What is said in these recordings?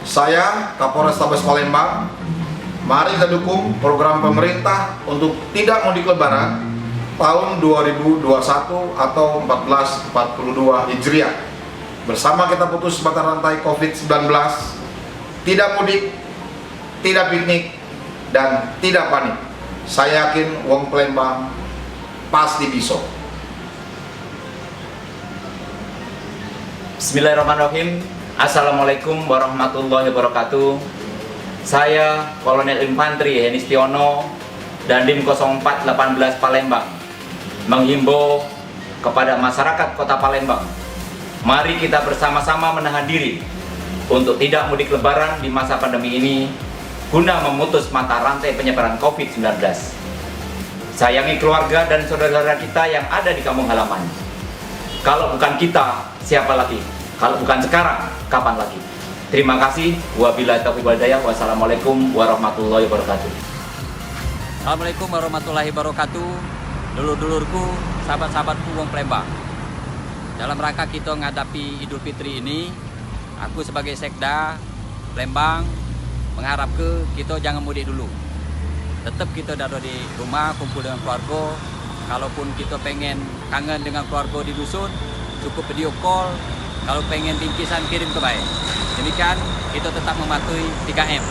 Saya, Kapolrestabes Palembang, mari kita dukung program pemerintah untuk tidak mudik lebaran tahun 2021 atau 1442 Hijriah. Bersama kita putus mata rantai COVID-19, tidak mudik, tidak piknik, dan tidak panik. Saya yakin wong Palembang pasti bisa. Bismillahirrahmanirrahim. Assalamualaikum warahmatullahi wabarakatuh. Saya Kolonel Infantri Henistiono, Dandim 0418 Palembang, menghimbau kepada masyarakat Kota Palembang, mari kita bersama-sama menahan diri untuk tidak mudik lebaran di masa pandemi ini guna memutus mata rantai penyebaran COVID-19. Sayangi keluarga dan saudara-saudara kita yang ada di kampung halaman. Kalau bukan kita, siapa lagi? Kalau bukan sekarang, kapan lagi? Terima kasih. Wabillahi taufiq wal hidayah. Wassalamualaikum warahmatullahi wabarakatuh. Assalamualaikum warahmatullahi wabarakatuh. Dulur-dulurku, sahabat-sahabatku wong Palembang. Dalam rangka kita menghadapi Idul Fitri ini, aku sebagai Sekda Palembang mengharap kita jangan mudik dulu. Tetap kita ada di rumah, kumpul dengan keluarga. Kalaupun kita pengen kangen dengan keluarga di dusun, cukup video call. Kalau pengen bingkisan, kirim ke baik. Demikian, kita tetap mematuhi 3M.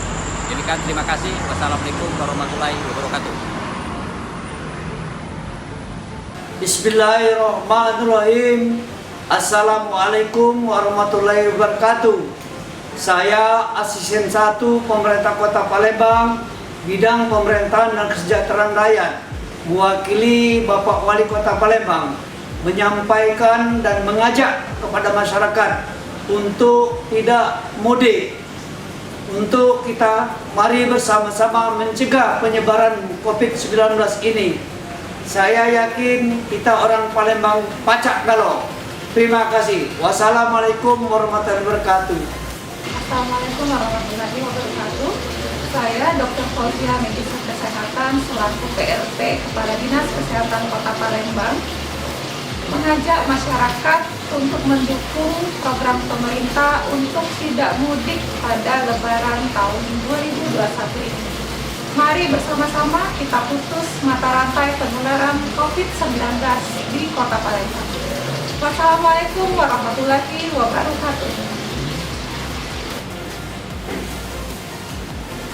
Demikian, terima kasih. Wassalamualaikum warahmatullahi wabarakatuh. Bismillahirrahmanirrahim. Assalamualaikum warahmatullahi wabarakatuh. Saya Asisten 1 Pemerintah Kota Palembang, Bidang Pemerintahan dan Kesejahteraan Rakyat, mewakili Bapak Wali Kota Palembang, menyampaikan dan mengajak kepada masyarakat untuk tidak mudik. Untuk kita mari bersama-sama mencegah penyebaran COVID-19 ini. Saya yakin kita orang Palembang pacak galau. Terima kasih. Wassalamualaikum warahmatullahi wabarakatuh. Assalamualaikum warahmatullahi wabarakatuh. Saya Dr. Fauzia Medis Kesehatan selaku PRT Kepala Dinas Kesehatan Kota Palembang mengajak masyarakat untuk mendukung program pemerintah untuk tidak mudik pada Lebaran tahun 2021 ini. Mari bersama-sama kita putus mata rantai penularan COVID-19 di Kota Palembang. Wassalamualaikum warahmatullahi wabarakatuh.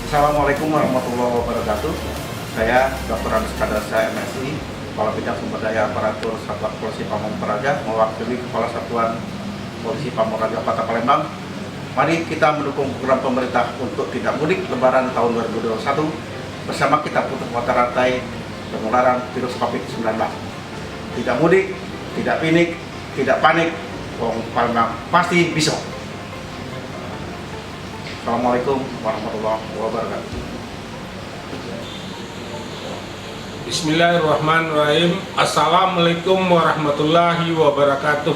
Assalamualaikum warahmatullahi wabarakatuh. Saya Dr. Andes Kadarsa MSI, Kepala Bidang Sumber Daya Aparatur Satuan Polisi Pamong Praja, mewakili Kepala Satuan Polisi Pamong Praja Kota Palembang. Mari kita mendukung program pemerintah untuk tidak mudik Lebaran tahun 2021 bersama kita putus mata rantai penularan virus COVID-19. Tidak mudik, tidak pinik, tidak panik, wong Palembang pasti bisa. Assalamualaikum warahmatullahi wabarakatuh. Bismillahirrahmanirrahim. Assalamualaikum warahmatullahi wabarakatuh.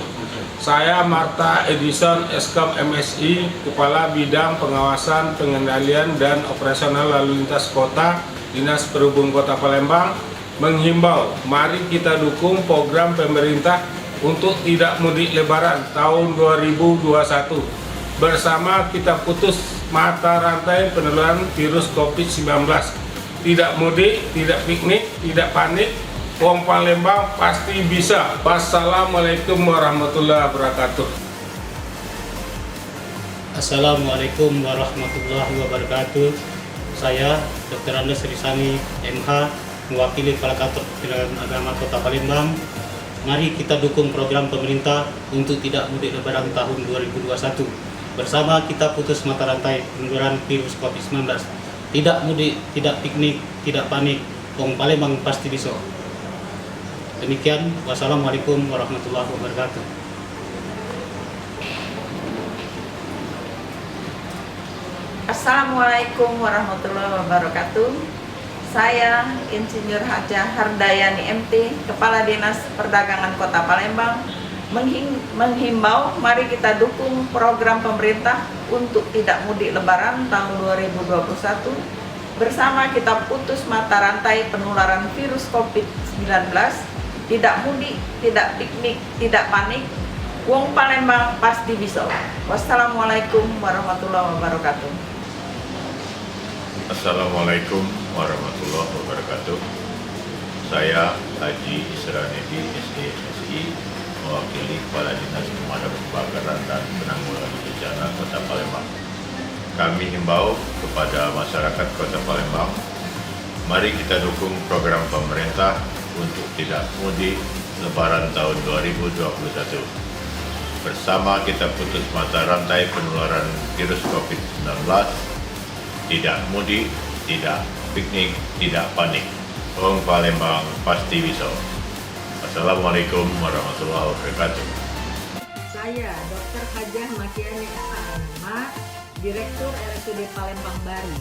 Saya Marta Edison Eskom MSI, Kepala Bidang Pengawasan, Pengendalian dan Operasional Lalu Lintas Kota, Dinas Perhubungan Kota Palembang, menghimbau mari kita dukung program pemerintah untuk tidak mudik Lebaran tahun 2021. Bersama kita putus mata rantai penularan virus COVID-19. Tidak mudik, tidak piknik, tidak panik, wong Palembang pasti bisa. Wassalamualaikum warahmatullahi wabarakatuh. Assalamualaikum warahmatullahi wabarakatuh. Saya Dr. Andes Risani MH, mewakili Kepala Kantor Pelayanan Agama Kota Palembang. Mari kita dukung program pemerintah untuk tidak mudik Lebaran tahun 2021. Bersama kita putus mata rantai penularan virus COVID-19. Tidak mudik, tidak piknik, tidak panik, wong Palembang pasti bisa. Demikian, wassalamualaikum warahmatullahi wabarakatuh. Assalamualaikum warahmatullahi wabarakatuh. Saya Insinyur Haja Hardayani MT, Kepala Dinas Perdagangan Kota Palembang, menghimbau mari kita dukung program pemerintah untuk tidak mudik Lebaran tahun 2021. Bersama kita putus mata rantai penularan virus COVID-19. Tidak mudik, tidak piknik, tidak panik, Wong Palembang pasti bisa. Wassalamualaikum warahmatullahi wabarakatuh. Assalamualaikum warahmatullahi wabarakatuh. Saya Haji Isranedi SDSI, mewakili Kepala Dinas Pemadam Kebakaran dan Penanggulangan Bencana Kota Palembang. Kami himbau kepada masyarakat Kota Palembang, mari kita dukung program pemerintah untuk tidak mudik Lebaran tahun 2021. Bersama kita putus mata rantai penularan virus COVID-19, tidak mudik, tidak piknik, tidak panik. Wong Palembang pasti bisa. Assalamualaikum warahmatullahi wabarakatuh. Saya Dr. Hajah Makiani Ahmad, Direktur RSUD Palembang Bari,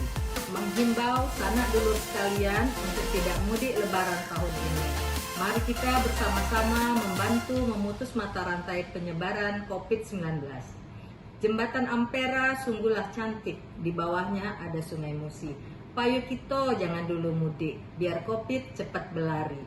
menghimbau sanak dulur sekalian untuk tidak mudik Lebaran tahun ini. Mari kita bersama-sama membantu memutus mata rantai penyebaran COVID-19. Jembatan Ampera sungguhlah cantik, di bawahnya ada Sungai Musi. Payo kita jangan dulu mudik, biar COVID cepat berlari.